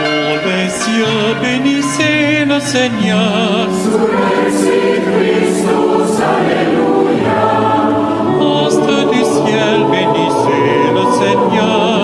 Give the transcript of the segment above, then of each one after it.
Pour les cieux, bénissez le Seigneur. Sur Christus, Alléluia. Astres du ciel, bénissez le Seigneur.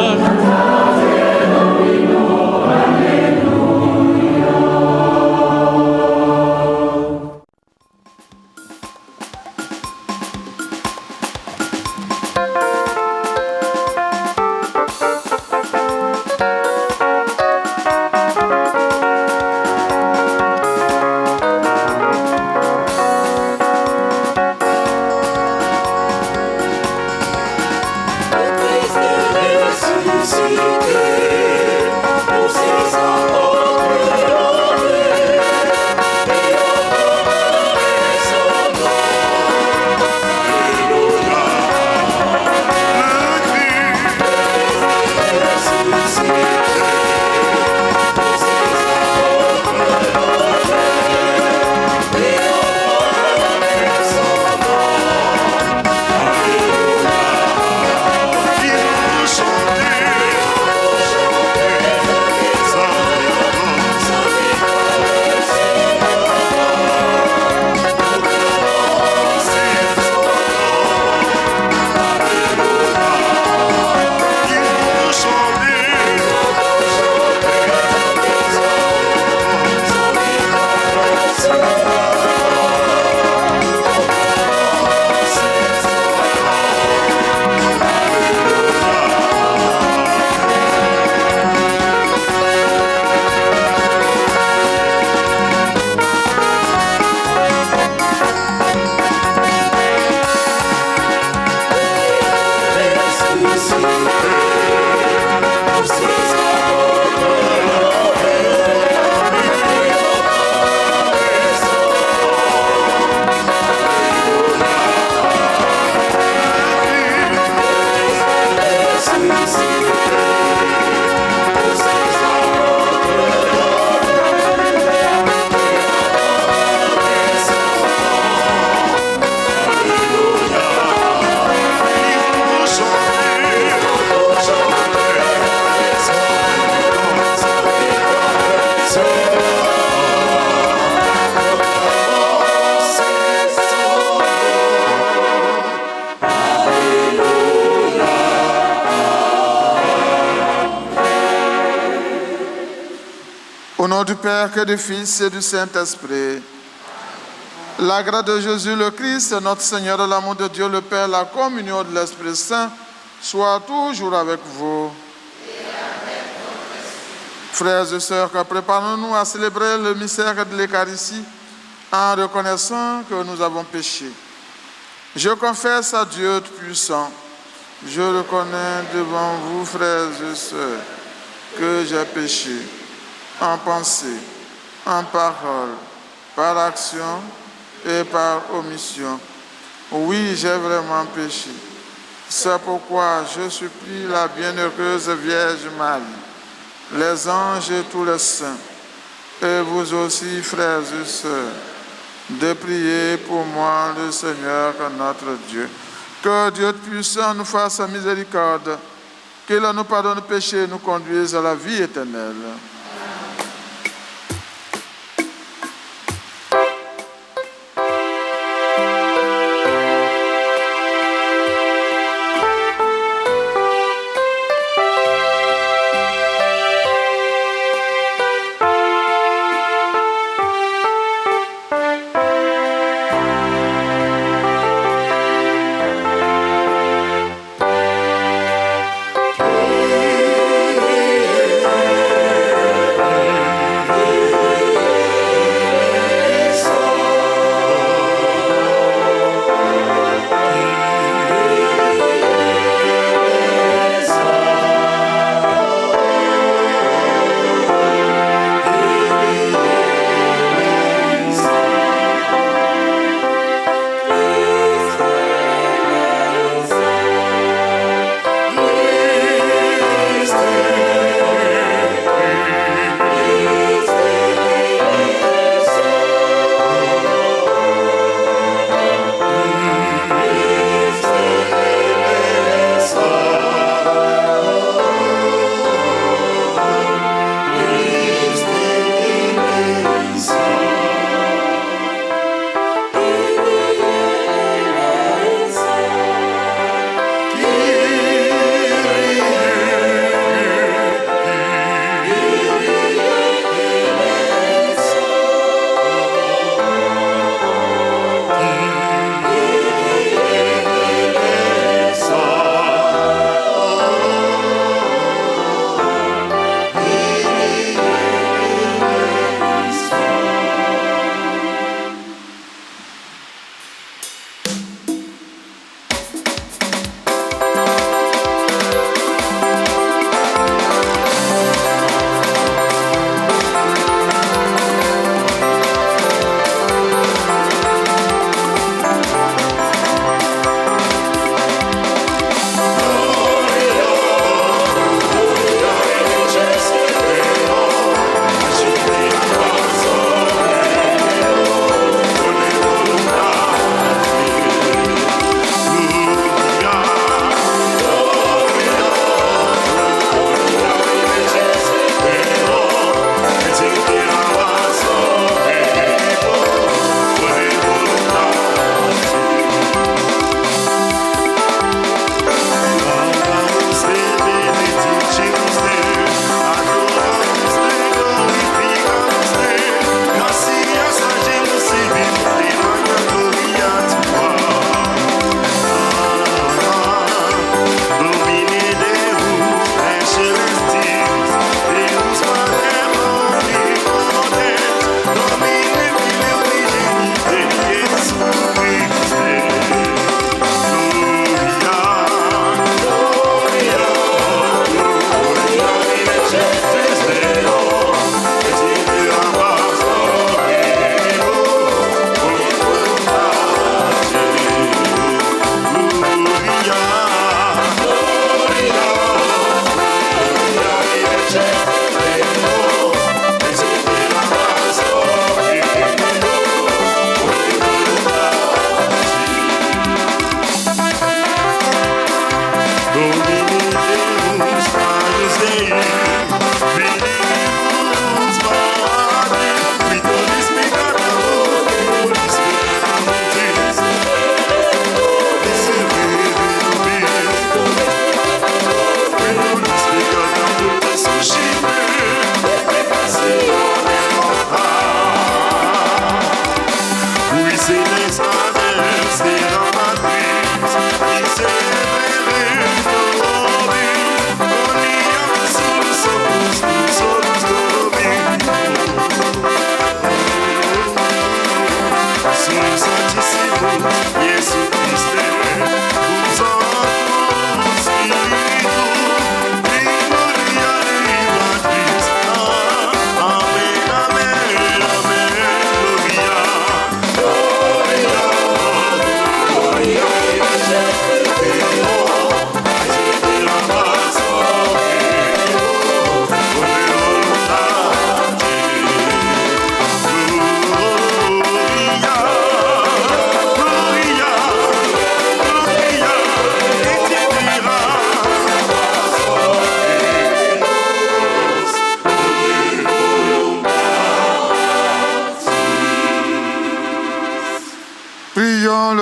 Au nom du Père, que du Fils et du Saint-Esprit, la grâce de Jésus le Christ, notre Seigneur, l'amour de Dieu le Père, la communion de l'Esprit Saint, soit toujours avec vous. Frères et sœurs, préparons-nous à célébrer le mystère de l'Eucharistie en reconnaissant que nous avons péché. Je confesse à Dieu Tout-Puissant, je reconnais devant vous, frères et sœurs, que j'ai péché en pensée, en parole, par action et par omission. Oui, j'ai vraiment péché. C'est pourquoi je supplie la bienheureuse Vierge Marie, les anges et tous les saints, et vous aussi, frères et sœurs, de prier pour moi, le Seigneur notre Dieu. Que Dieu puissant nous fasse miséricorde, qu'il nous pardonne le péché et nous conduise à la vie éternelle.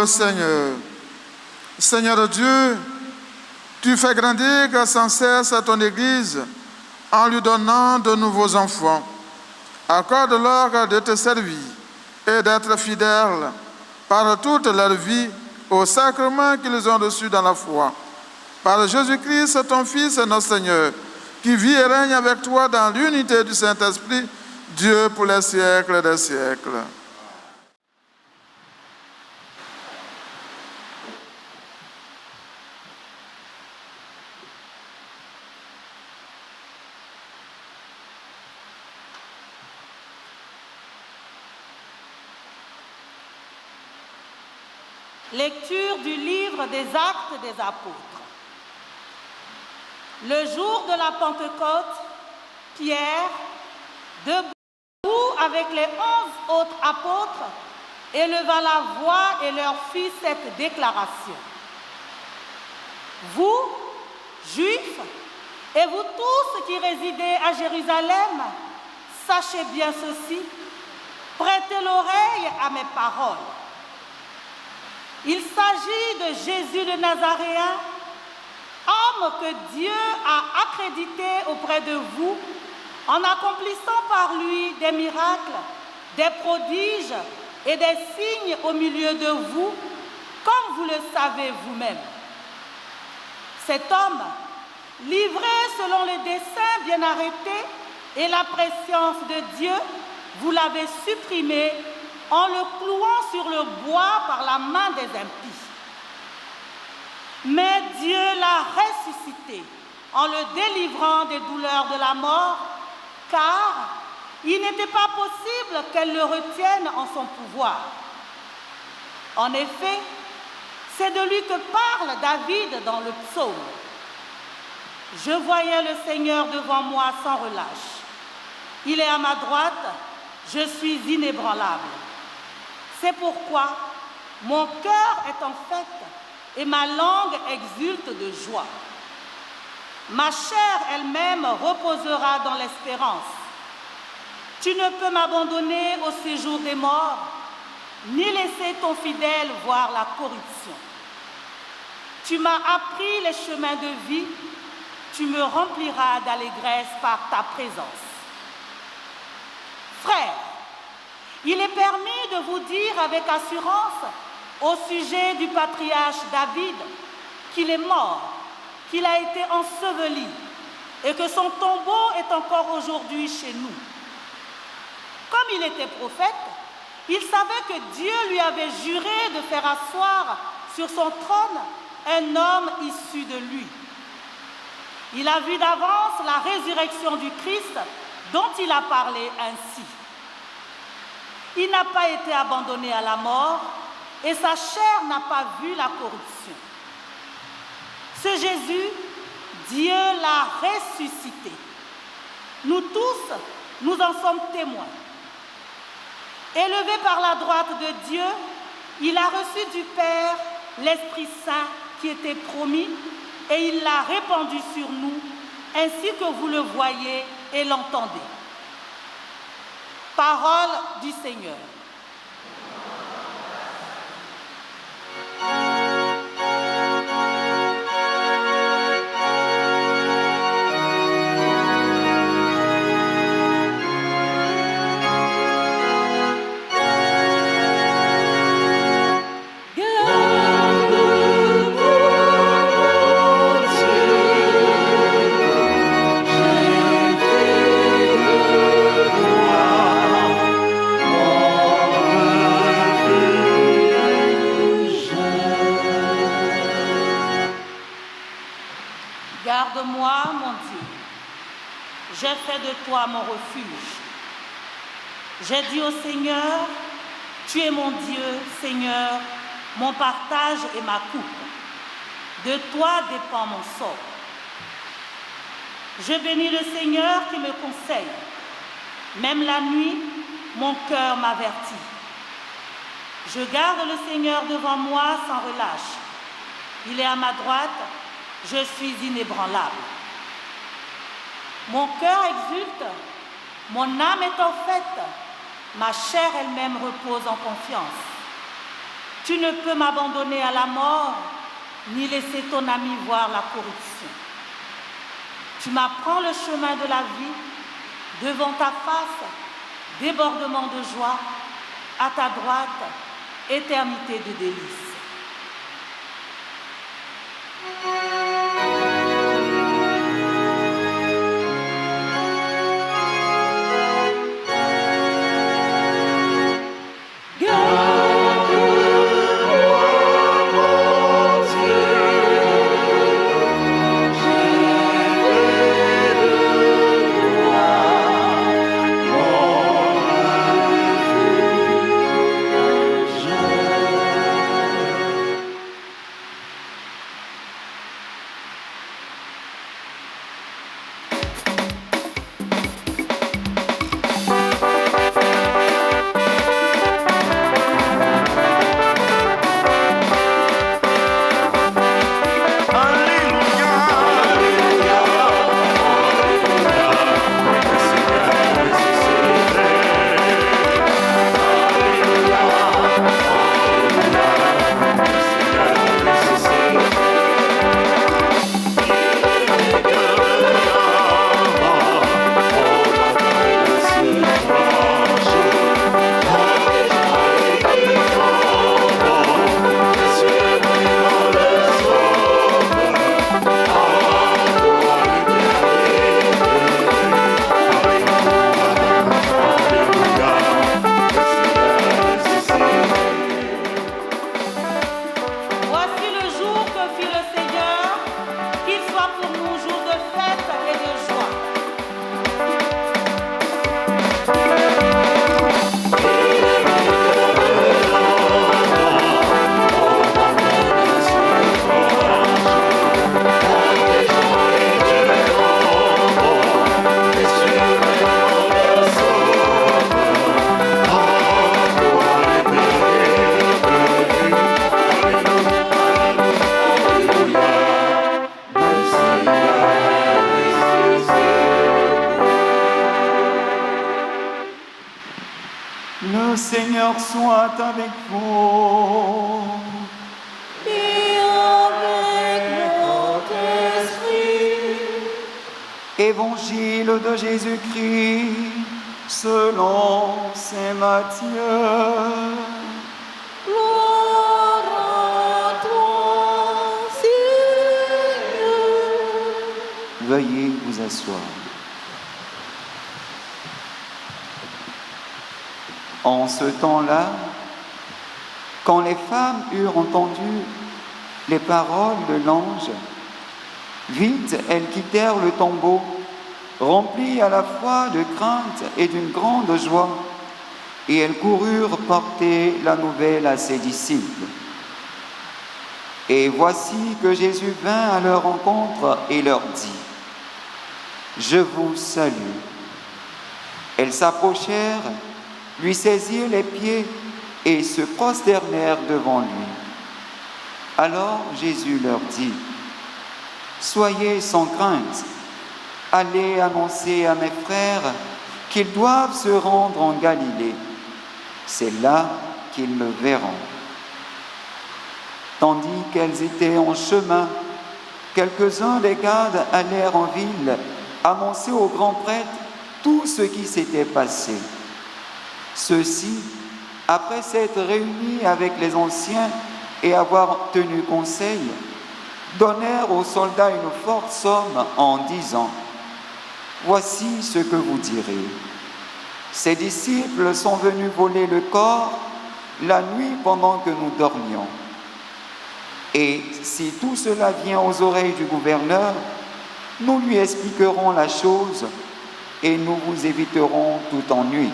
Seigneur. Seigneur Dieu, tu fais grandir sans cesse ton Église en lui donnant de nouveaux enfants. Accorde-leur de te servir et d'être fidèles par toute leur vie au sacrement qu'ils ont reçu dans la foi. Par Jésus-Christ, ton Fils, notre Seigneur, qui vit et règne avec toi dans l'unité du Saint-Esprit, Dieu pour les siècles des siècles. Lecture du livre des Actes des Apôtres. Le jour de la Pentecôte, Pierre, debout avec les 11 autres apôtres, éleva la voix et leur fit cette déclaration. Vous, Juifs, et vous tous qui résidez à Jérusalem, sachez bien ceci, prêtez l'oreille à mes paroles. Il s'agit de Jésus de Nazaréen, homme que Dieu a accrédité auprès de vous en accomplissant par lui des miracles, des prodiges et des signes au milieu de vous, comme vous le savez vous-même. Cet homme, livré selon le dessein bien arrêté et la préscience de Dieu, vous l'avez supprimé en le clouant sur le bois par la main des impies. Mais Dieu l'a ressuscité en le délivrant des douleurs de la mort, car il n'était pas possible qu'elle le retienne en son pouvoir. En effet, c'est de lui que parle David dans le psaume. Je voyais le Seigneur devant moi sans relâche. Il est à ma droite, je suis inébranlable. C'est pourquoi mon cœur est en fête et ma langue exulte de joie. Ma chair elle-même reposera dans l'espérance. Tu ne peux m'abandonner au séjour des morts, ni laisser ton fidèle voir la corruption. Tu m'as appris les chemins de vie, tu me rempliras d'allégresse par ta présence. Frères, il est permis de vous dire avec assurance au sujet du patriarche David qu'il est mort, qu'il a été enseveli et que son tombeau est encore aujourd'hui chez nous. Comme il était prophète, il savait que Dieu lui avait juré de faire asseoir sur son trône un homme issu de lui. Il a vu d'avance la résurrection du Christ dont il a parlé ainsi. Il n'a pas été abandonné à la mort et sa chair n'a pas vu la corruption. Ce Jésus, Dieu l'a ressuscité. Nous tous, nous en sommes témoins. Élevé par la droite de Dieu, il a reçu du Père l'Esprit Saint qui était promis et il l'a répandu sur nous, ainsi que vous le voyez et l'entendez. Parole du Seigneur. Garde-moi, mon Dieu. J'ai fait de toi mon refuge. J'ai dit au Seigneur, tu es mon Dieu, Seigneur, mon partage et ma coupe. De toi dépend mon sort. Je bénis le Seigneur qui me conseille. Même la nuit, mon cœur m'avertit. Je garde le Seigneur devant moi sans relâche. Il est à ma droite, je suis inébranlable. Mon cœur exulte, mon âme est en fête, ma chair elle-même repose en confiance. Tu ne peux m'abandonner à la mort, ni laisser ton ami voir la corruption. Tu m'apprends le chemin de la vie, devant ta face, débordement de joie, à ta droite, éternité de délices. Le Seigneur soit avec vous. Et avec votre esprit. Évangile de Jésus-Christ selon saint Matthieu. Gloire à toi, Seigneur. Veuillez vous asseoir. En ce temps-là, quand les femmes eurent entendu les paroles de l'ange, vite elles quittèrent le tombeau, remplies à la fois de crainte et d'une grande joie, et elles coururent porter la nouvelle à ses disciples. Et voici que Jésus vint à leur rencontre et leur dit : « Je vous salue. » Elles s'approchèrent, lui saisirent les pieds et se prosternèrent devant lui. Alors Jésus leur dit : « Soyez sans crainte, allez annoncer à mes frères qu'ils doivent se rendre en Galilée. C'est là qu'ils me verront. » Tandis qu'elles étaient en chemin, quelques-uns des gardes allèrent en ville annoncer au grand prêtre tout ce qui s'était passé. Ceux-ci, après s'être réunis avec les anciens et avoir tenu conseil, donnèrent aux soldats une forte somme en disant : « Voici ce que vous direz. Ces disciples sont venus voler le corps la nuit pendant que nous dormions. Et si tout cela vient aux oreilles du gouverneur, nous lui expliquerons la chose et nous vous éviterons tout ennui. »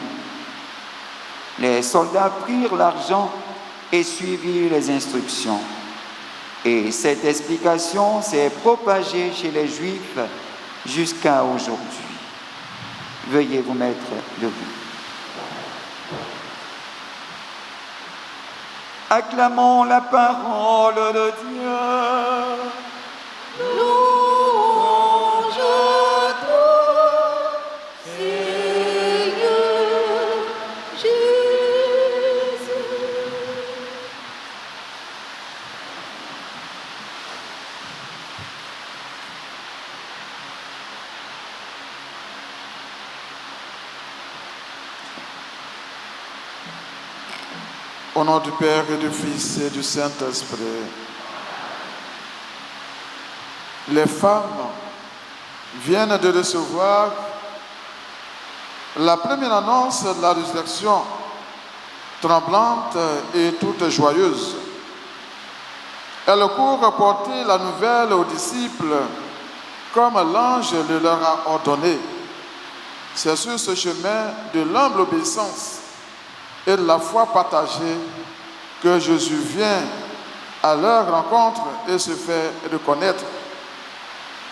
Les soldats prirent l'argent et suivirent les instructions. Et cette explication s'est propagée chez les Juifs jusqu'à aujourd'hui. Veuillez vous mettre debout. Acclamons la parole de Dieu. Louange à toi, Seigneur Jésus. Au nom du Père et du Fils et du Saint-Esprit. Les femmes viennent de recevoir la première annonce de la résurrection, tremblante et toute joyeuse. Elles courent porter la nouvelle aux disciples comme l'ange le leur a ordonné. C'est sur ce chemin de l'humble obéissance et de la foi partagée que Jésus vient à leur rencontre et se fait reconnaître.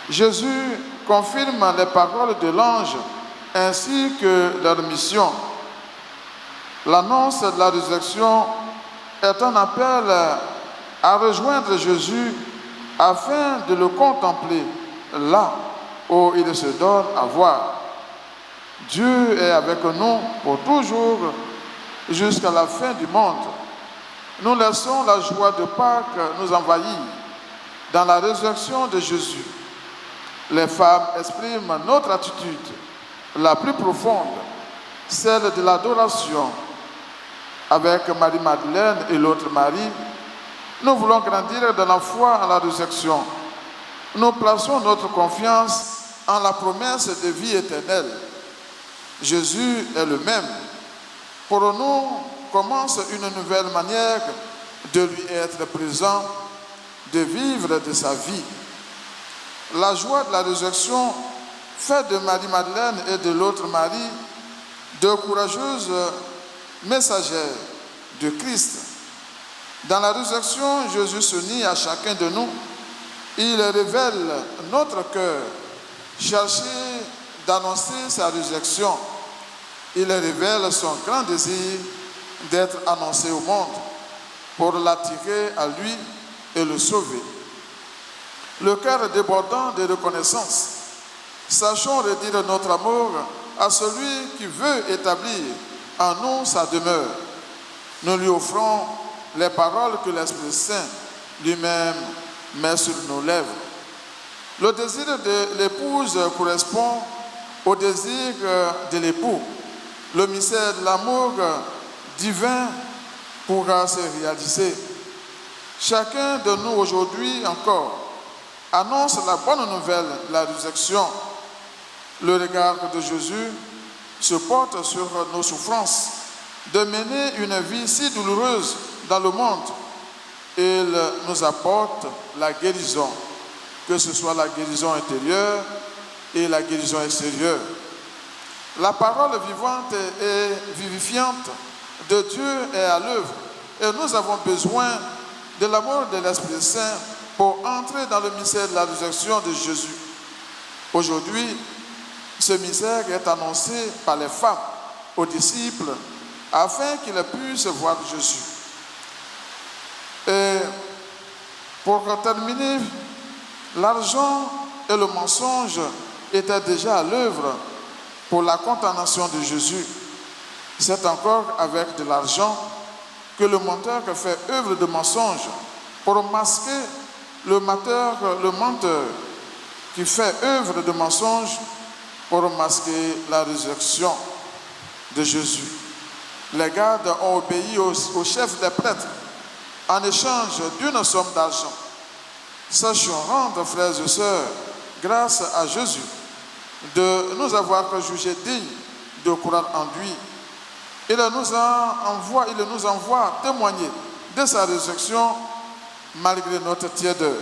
Jésus confirme les paroles de l'ange ainsi que leur mission. L'annonce de la résurrection est un appel à rejoindre Jésus afin de le contempler là où il se donne à voir. Dieu est avec nous pour toujours jusqu'à la fin du monde. Nous laissons la joie de Pâques nous envahir dans la résurrection de Jésus. Les femmes expriment notre attitude la plus profonde, celle de l'adoration. Avec Marie-Madeleine et l'autre Marie, nous voulons grandir dans la foi en la résurrection. Nous plaçons notre confiance en la promesse de vie éternelle. Jésus est le même. Pour nous, commence une nouvelle manière de lui être présent, de vivre de sa vie. La joie de la résurrection fait de Marie-Madeleine et de l'autre Marie de courageuses messagères de Christ. Dans la résurrection, Jésus s'unit à chacun de nous. Il révèle notre cœur, chercher d'annoncer sa résurrection. Il révèle son grand désir d'être annoncé au monde pour l'attirer à lui et le sauver. Le cœur débordant de reconnaissance, sachons redire notre amour à celui qui veut établir en nous sa demeure. Nous lui offrons les paroles que l'Esprit Saint lui-même met sur nos lèvres. Le désir de l'épouse correspond au désir de l'époux. Le mystère de l'amour divin pourra se réaliser. Chacun de nous aujourd'hui encore annonce la bonne nouvelle de la résurrection. Le regard de Jésus se porte sur nos souffrances, de mener une vie si douloureuse dans le monde. Il nous apporte la guérison, que ce soit la guérison intérieure et la guérison extérieure. La parole vivante et vivifiante de Dieu est à l'œuvre et nous avons besoin de l'amour de l'Esprit Saint pour entrer dans le mystère de la résurrection de Jésus. Aujourd'hui, ce mystère est annoncé par les femmes aux disciples afin qu'ils puissent voir Jésus. Et pour terminer, l'argent et le mensonge étaient déjà à l'œuvre pour la condamnation de Jésus. C'est encore avec de l'argent que le menteur fait œuvre de mensonge pour masquer le menteur qui fait œuvre de mensonge pour masquer la résurrection de Jésus. Les gardes ont obéi au chef des prêtres en échange d'une somme d'argent. Sachons rendre, frères et sœurs, grâce à Jésus, de nous avoir jugés dignes de croire en lui. Il nous envoie témoigner de sa résurrection malgré notre tiédeur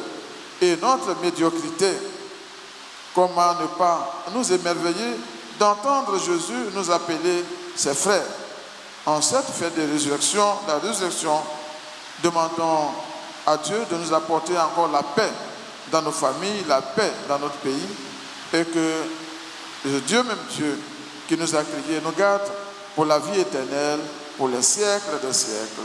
et notre médiocrité. Comment ne pas nous émerveiller d'entendre Jésus nous appeler ses frères. En cette fête de résurrection, la résurrection, demandons à Dieu de nous apporter encore la paix dans nos familles, la paix dans notre pays, et que Dieu, même Dieu, qui nous a créés, nous garde pour la vie éternelle, pour les siècles des siècles.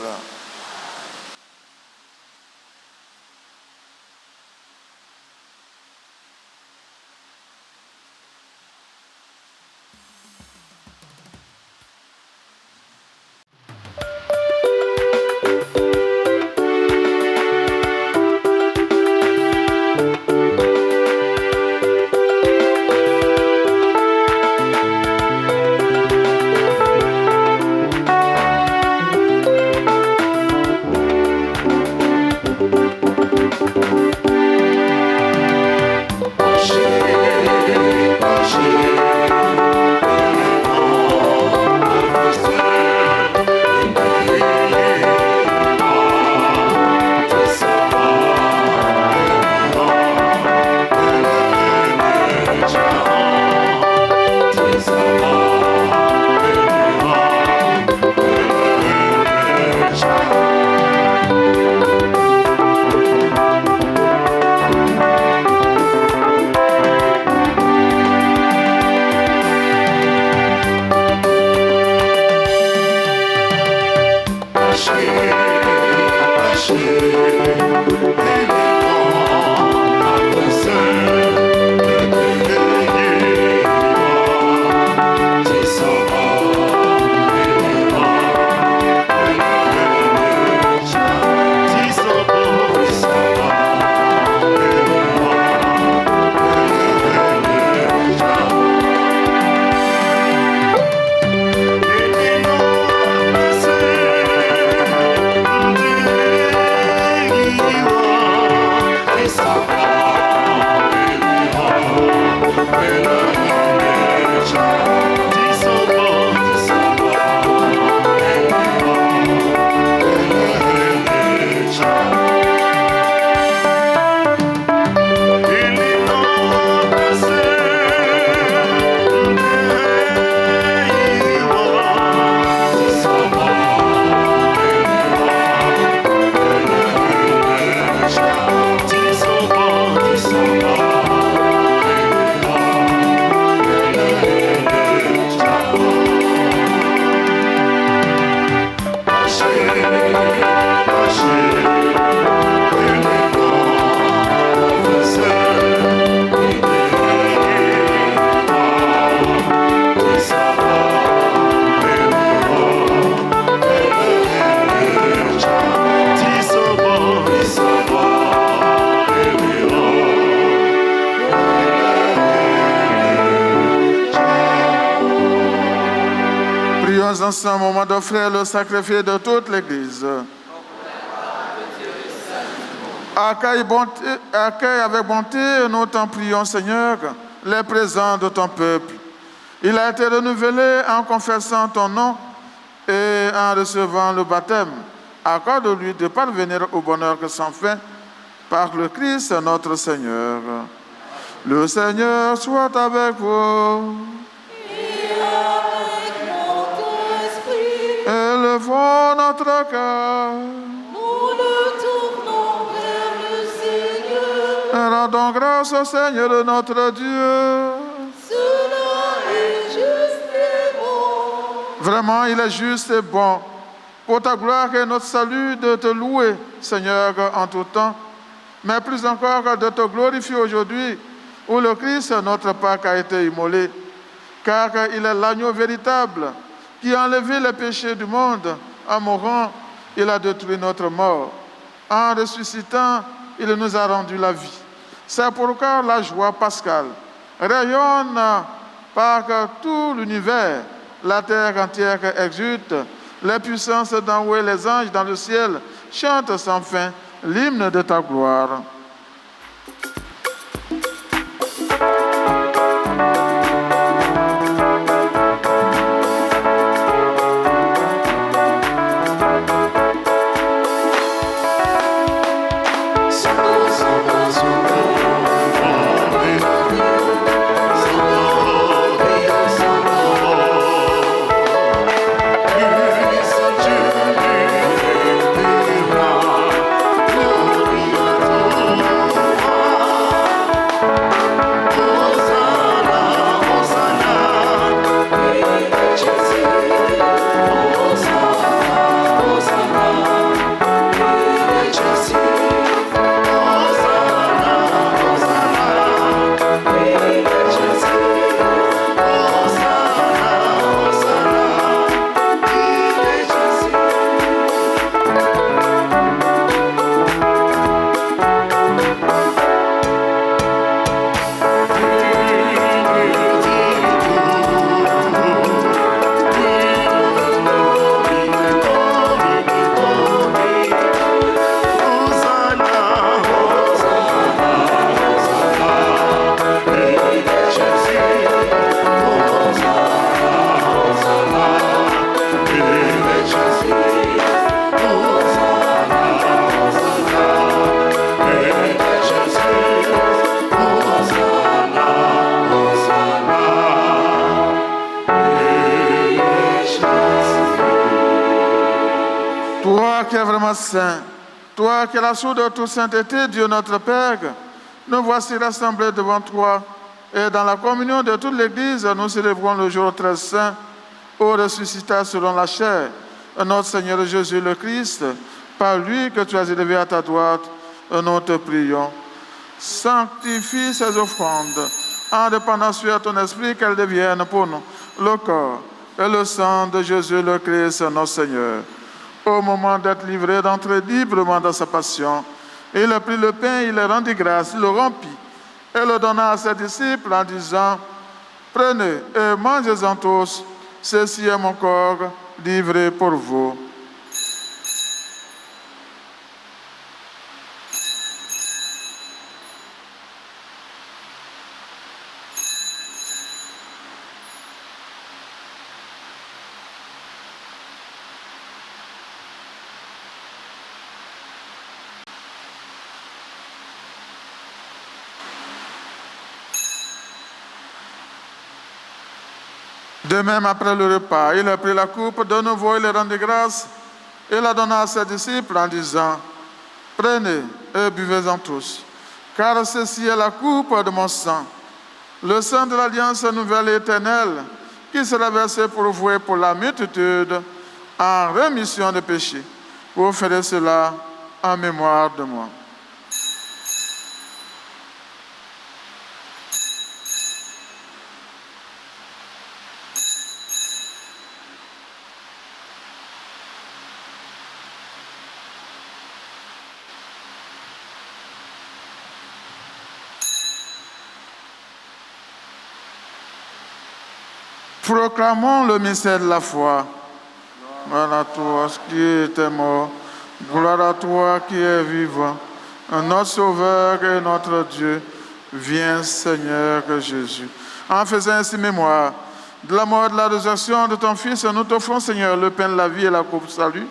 Ensemble un moment d'offrir le sacrifice de toute l'Église. Accueille avec bonté, nous t'en prions, Seigneur, les présents de ton peuple. Il a été renouvelé en confessant ton nom et en recevant le baptême. Accorde-lui de parvenir au bonheur que sans fin par le Christ notre Seigneur. Le Seigneur soit avec vous. Élevons notre cœur. Nous le tournons vers le Seigneur. Rendons grâce au Seigneur notre Dieu. Cela est juste et bon. Vraiment, il est juste et bon. Pour ta gloire et notre salut, de te louer, Seigneur, en tout temps. Mais plus encore de te glorifier aujourd'hui, où le Christ, notre Pâque, a été immolé. Car il est l'agneau véritable qui a enlevé les péchés du monde. En mourant, il a détruit notre mort. En ressuscitant, il nous a rendu la vie. C'est pourquoi la joie pascale rayonne par tout l'univers. La terre entière exulte. Les puissances d'en haut et les anges dans le ciel chantent sans fin l'hymne de ta gloire. Glory vraiment saint, toi qui es la source de toute sainteté, Dieu notre Père, nous voici rassemblés devant toi et dans la communion de toute l'Église, nous célébrons le jour très saint où ressuscita selon la chair notre Seigneur Jésus le Christ, par lui que tu as élevé à ta droite, nous te prions. Sanctifie ces offrandes en dépendant sur ton esprit qu'elles deviennent pour nous le corps et le sang de Jésus le Christ, notre Seigneur. Au moment d'être livré, d'entrer librement dans sa passion, il a pris le pain, il a rendu grâce, il le rompit et le donna à ses disciples en disant, prenez et mangez-en tous, ceci est mon corps livré pour vous. De même, après le repas, il a pris la coupe, de nouveau il rendit grâce, et la donna à ses disciples en disant, prenez et buvez-en tous, car ceci est la coupe de mon sang, le sang de l'alliance nouvelle et éternelle, qui sera versé pour vous et pour la multitude en rémission de péchés. Vous ferez cela en mémoire de moi. Proclamons le mystère de la foi. Gloire à toi qui était mort, gloire à toi qui es vivant, notre Sauveur et notre Dieu. Viens, Seigneur Jésus. En faisant ainsi mémoire de la mort et de la résurrection de ton Fils, nous t'offrons, Seigneur, le pain de la vie et la coupe du salut,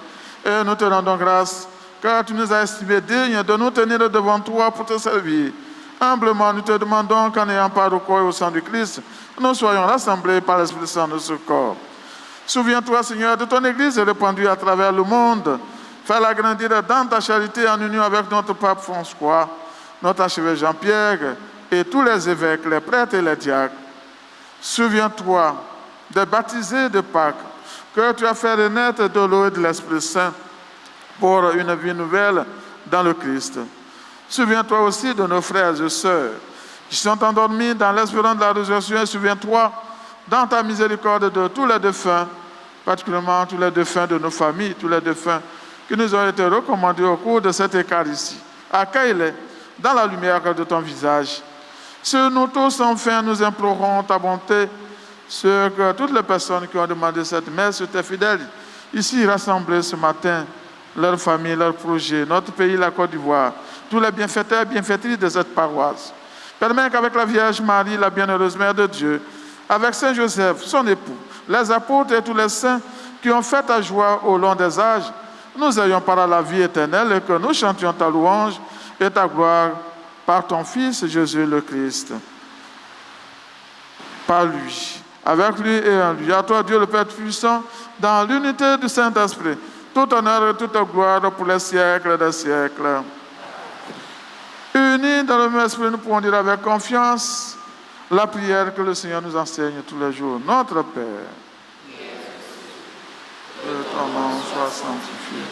et nous te rendons grâce, car tu nous as estimés dignes de nous tenir devant toi pour te servir. Humblement, nous te demandons qu'en ayant part au corps et au sang du Christ, nous soyons rassemblés par l'Esprit Saint de ce corps. Souviens-toi, Seigneur, de ton Église répandue à travers le monde. Fais-la grandir dans ta charité en union avec notre pape François, notre archevêque Jean-Pierre et tous les évêques, les prêtres et les diacres. Souviens-toi des baptisés de Pâques que tu as fait renaître de l'eau et de l'Esprit Saint pour une vie nouvelle dans le Christ. Souviens-toi aussi de nos frères et sœurs qui sont endormis dans l'espérance de la résurrection, et souviens-toi dans ta miséricorde de tous les défunts, particulièrement tous les défunts de nos familles, tous les défunts qui nous ont été recommandés au cours de cette Eucharistie. Accueille-les dans la lumière de ton visage. Sur nous tous, enfin, nous implorons ta bonté sur que toutes les personnes qui ont demandé cette messe, sur tes fidèles, ici rassemblés ce matin, leurs familles, leurs projets, notre pays, la Côte d'Ivoire, tous les bienfaiteurs et bienfaitrices de cette paroisse. Permets qu'avec la Vierge Marie, la bienheureuse Mère de Dieu, avec Saint Joseph, son époux, les apôtres et tous les saints qui ont fait ta joie au long des âges, nous ayons part à la vie éternelle et que nous chantions ta louange et ta gloire par ton Fils Jésus le Christ. Par lui, avec lui et en lui, à toi Dieu le Père puissant, dans l'unité du Saint-Esprit, tout honneur et toute gloire pour les siècles des siècles. Unis dans le même esprit, nous pouvons dire avec confiance la prière que le Seigneur nous enseigne tous les jours. Notre Père, que ton nom soit sanctifié,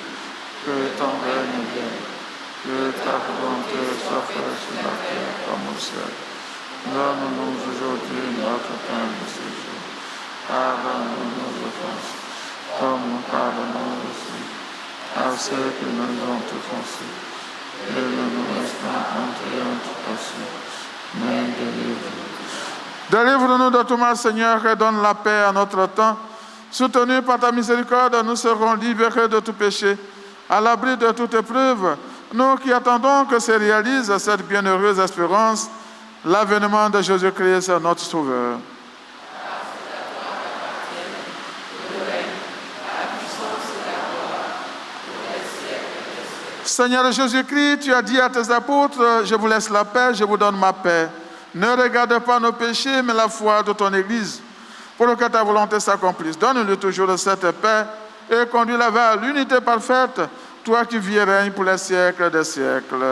que ton règne vienne, que ta volonté soit faite sur la terre comme au ciel. Donne-nous aujourd'hui notre pain de ce jour. Pardonne-nous nos offenses, comme nous pardonnons aussi à ceux qui nous ont offensés. Et ne nous laisse pas entrer en tentation, mais délivre-nous. Délivre-nous de tout mal, Seigneur, et donne la paix à notre temps. Soutenus par ta miséricorde, nous serons libérés de tout péché, à l'abri de toute épreuve. Nous qui attendons que se réalise cette bienheureuse espérance, l'avènement de Jésus-Christ, notre Sauveur. Seigneur Jésus-Christ, tu as dit à tes apôtres, je vous laisse la paix, je vous donne ma paix. Ne regarde pas nos péchés, mais la foi de ton Église, pour que ta volonté s'accomplisse. Donne-lui toujours cette paix et conduis-la vers l'unité parfaite toi qui vis et règnes pour les siècles des siècles.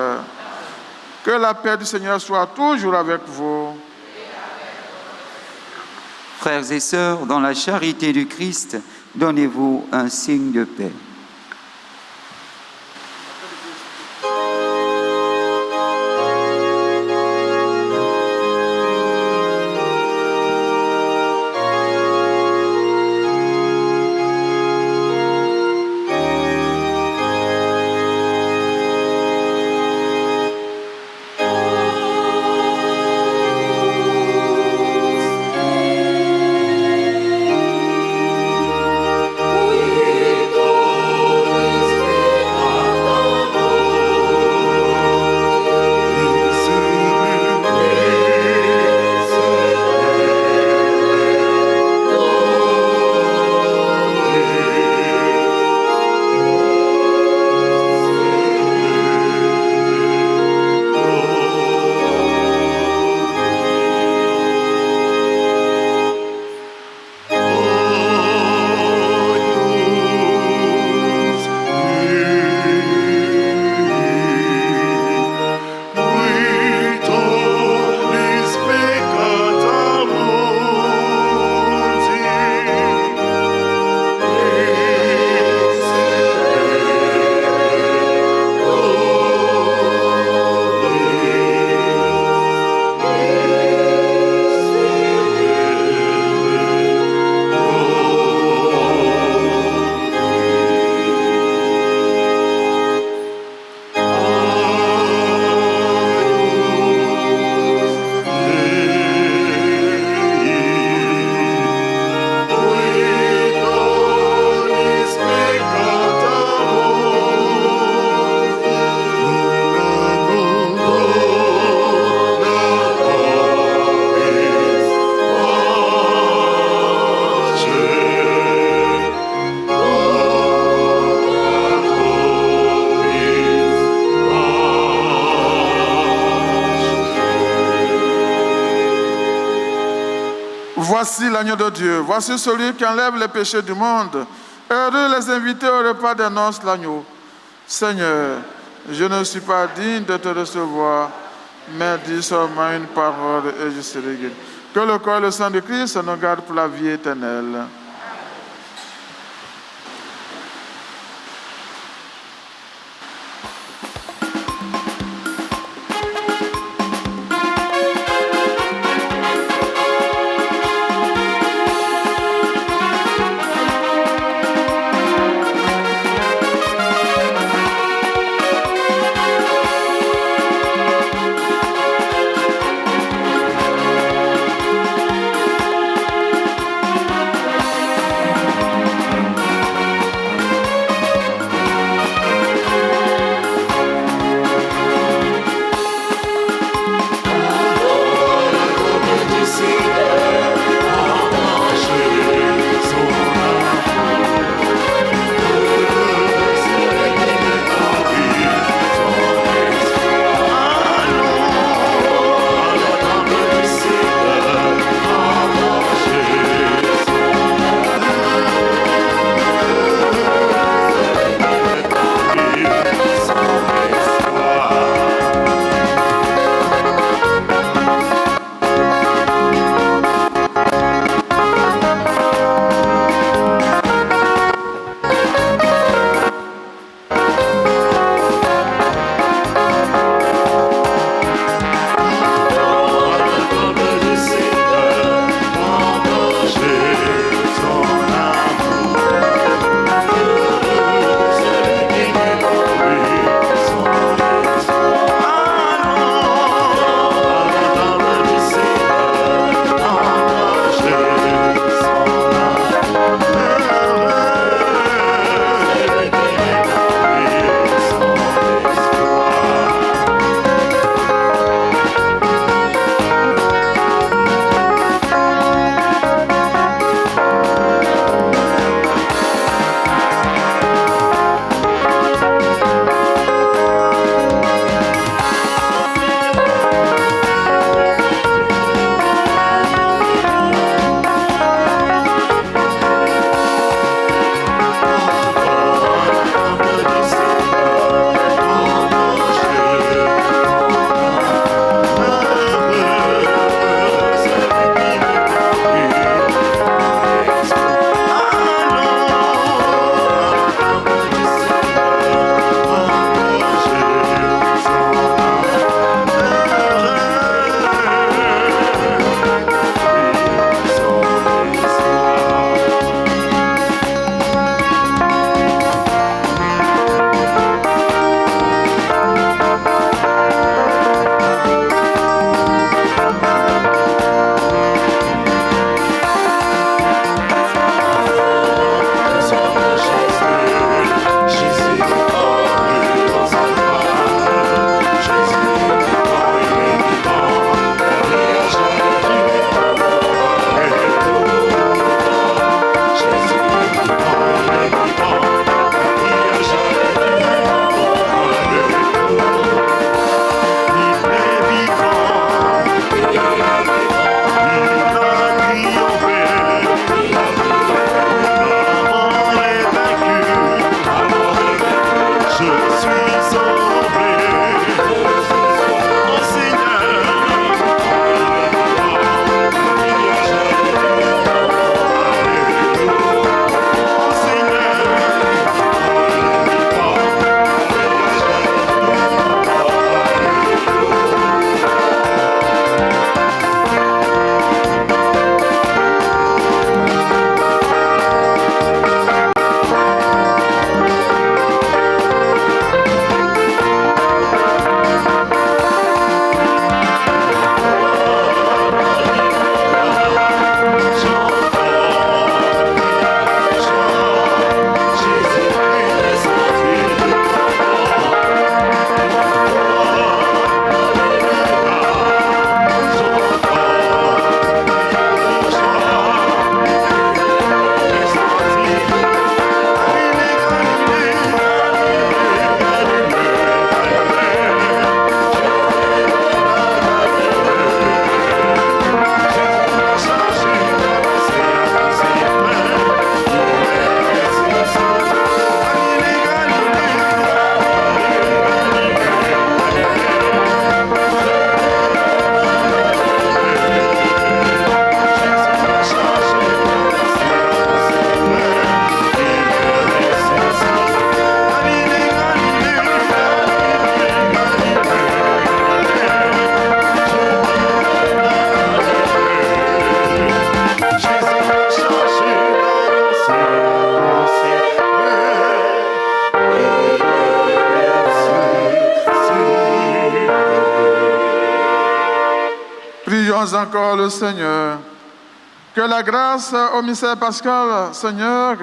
Que la paix du Seigneur soit toujours avec vous. Frères et sœurs, dans la charité du Christ, donnez-vous un signe de paix. Voici l'agneau de Dieu, voici celui qui enlève les péchés du monde. Heureux les invités au repas des noces, l'agneau. Seigneur, je ne suis pas digne de te recevoir, mais dis seulement une parole et je serai guéri. Que le corps et le sang de Christ nous gardent pour la vie éternelle. Prions encore le Seigneur. Que la grâce au mystère pascal, Seigneur,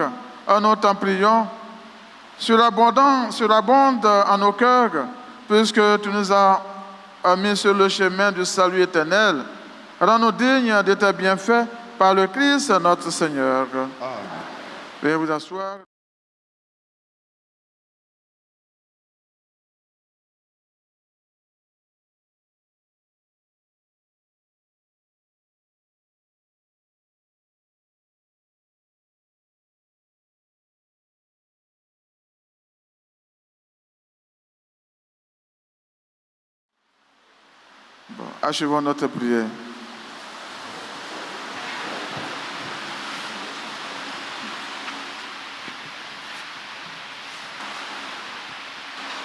nous t'en prions, surabonde en nos cœurs, puisque tu nous as mis sur le chemin du salut éternel. Rends-nous dignes de tes bienfaits par le Christ notre Seigneur. Amen. Veuillez vous asseoir. Bon, achevons notre prière.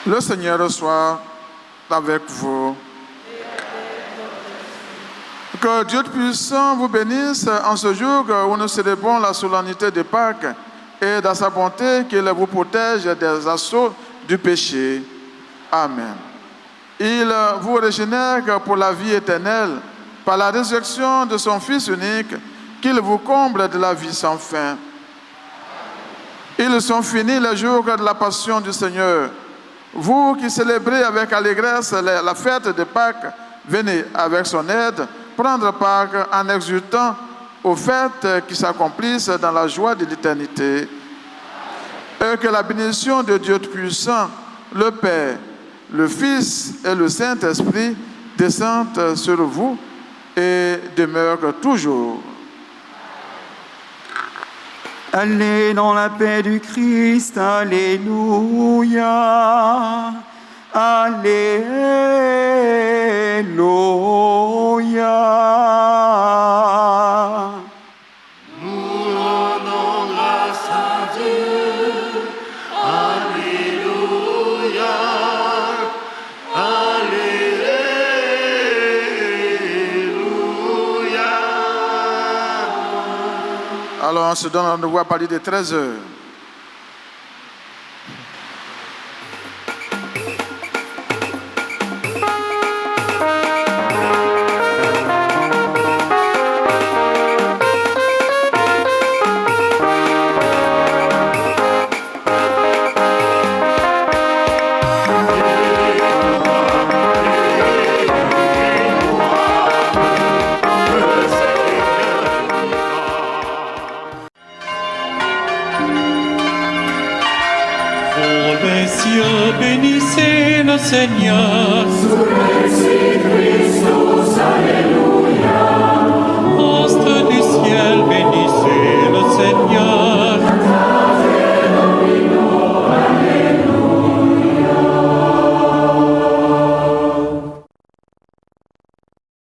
Le Seigneur soit avec vous. Que Dieu puissant vous bénisse en ce jour où nous célébrons la solennité de Pâques et dans sa bonté qu'il vous protège des assauts du péché. Amen. Il vous régénère pour la vie éternelle par la résurrection de son Fils unique, qu'il vous comble de la vie sans fin. Ils sont finis les jours de la passion du Seigneur. Vous qui célébrez avec allégresse la fête de Pâques, venez avec son aide prendre part en exultant aux fêtes qui s'accomplissent dans la joie de l'éternité. Et que la bénédiction de Dieu Tout-Puissant, le Père, le Fils et le Saint-Esprit descendent sur vous et demeurent toujours. Allez dans la paix du Christ, alléluia, alléluia. Nous rendons grâce à Dieu. Alléluia. Alléluia. Alors on se donne rendez-vous à partir de 13h. Vous les cieux, bénissez le Seigneur. Sur Christus, Alléluia.